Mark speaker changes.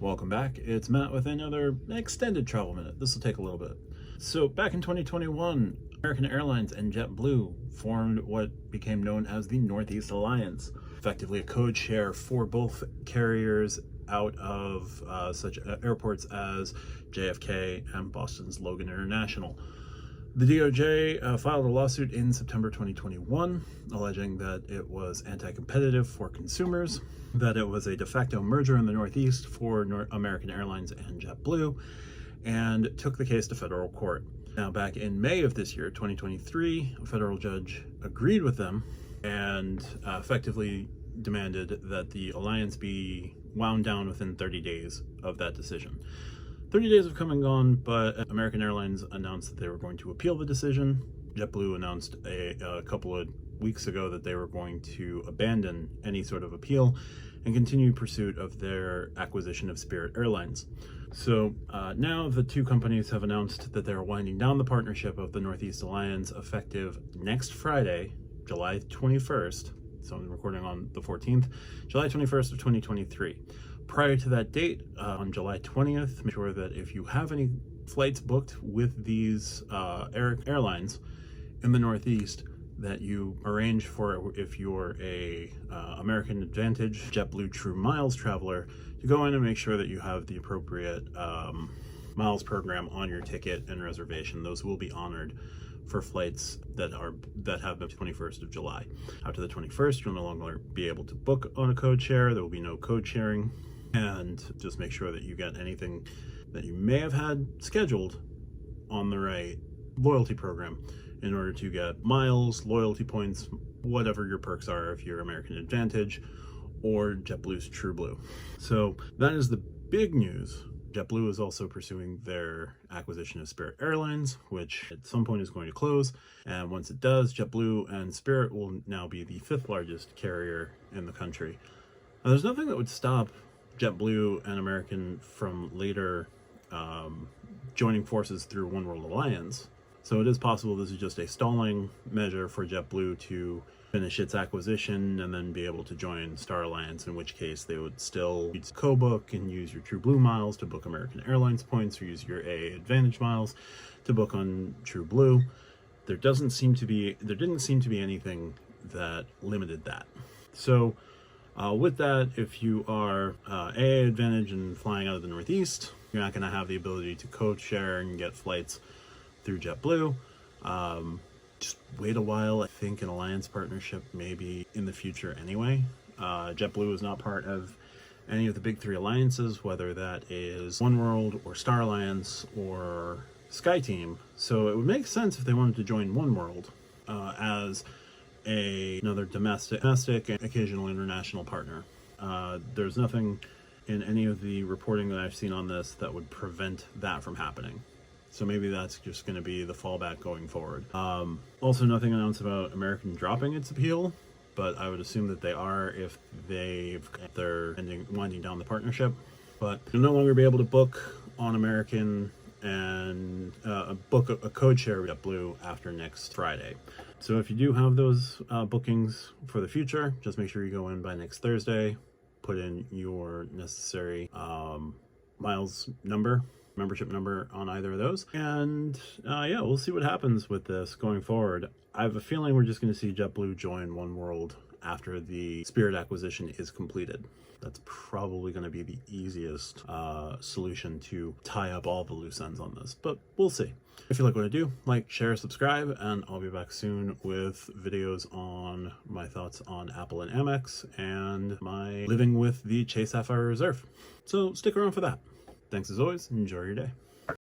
Speaker 1: Welcome back. It's Matt with another extended travel minute. This will take a little bit. So back in 2021, American Airlines and JetBlue formed what became known as the Northeast Alliance, effectively a code share for both carriers out of such airports as JFK and Boston's Logan International. The DOJ filed a lawsuit in September 2021, alleging that it was anti-competitive for consumers, that it was a de facto merger in the Northeast for American Airlines and JetBlue, and took the case to federal court. Now, back in May of this year, 2023, a federal judge agreed with them and effectively demanded that the alliance be wound down within 30 days of that decision. 30 days have come and gone, but American Airlines announced that they were going to appeal the decision. JetBlue announced a couple of weeks ago that they were going to abandon any sort of appeal and continue pursuit of their acquisition of Spirit Airlines. So now the two companies have announced that they're winding down the partnership of the Northeast Alliance effective next Friday, July 21st. So I'm recording on the 14th, July 21st of 2023. Prior to that date, on July 20th, make sure that if you have any flights booked with these airlines in the Northeast, that you arrange for, if you're a American Advantage JetBlue True Miles traveler, to go in and make sure that you have the appropriate miles program on your ticket and reservation. Those will be honored for flights that have the 21st of July. After the 21st, you'll no longer be able to book on a code share. There will be no code sharing. And just make sure that you get anything that you may have had scheduled on the right loyalty program in order to get miles, loyalty points, whatever your perks are if you're American Advantage or JetBlue's True Blue. So that is the big news. JetBlue is also pursuing their acquisition of Spirit Airlines, which at some point is going to close. And once it does, JetBlue and Spirit will now be the 5th largest carrier in the country. Now, there's nothing that would stop JetBlue and American from later joining forces through One World Alliance. So it is possible this is just a stalling measure for JetBlue to finish its acquisition and then be able to join Star Alliance, in which case they would still co-book and use your True Blue miles to book American Airlines points, or use your AA Advantage miles to book on True Blue. There didn't seem to be anything that limited that. So with that, if you are AA Advantage and flying out of the Northeast, you're not going to have the ability to code share and get flights through JetBlue. Just wait a while. I think an alliance partnership maybe in the future anyway. JetBlue is not part of any of the big 3 alliances, whether that is One World or Star Alliance or SkyTeam. So it would make sense if they wanted to join One World as another domestic and occasional international partner. There's nothing in any of the reporting that I've seen on this that would prevent that from happening. So maybe that's just going to be the fallback going forward. Also, nothing announced about American dropping its appeal, but I would assume that they are if they're winding down the partnership. But you'll no longer be able to book on American and book a code share with JetBlue after next Friday. So if you do have those bookings for the future, just make sure you go in by next Thursday, put in your necessary membership number on either of those, and yeah, we'll see what happens with this going forward. I have a feeling we're just going to see JetBlue join One World after the Spirit acquisition is completed. That's probably going to be the easiest solution to tie up all the loose ends on this, but we'll see. If you like what I do, like, share, subscribe, and I'll be back soon with videos on my thoughts on Apple and Amex and my living with the Chase Sapphire Reserve. So stick around for that. Thanks as always, enjoy your day.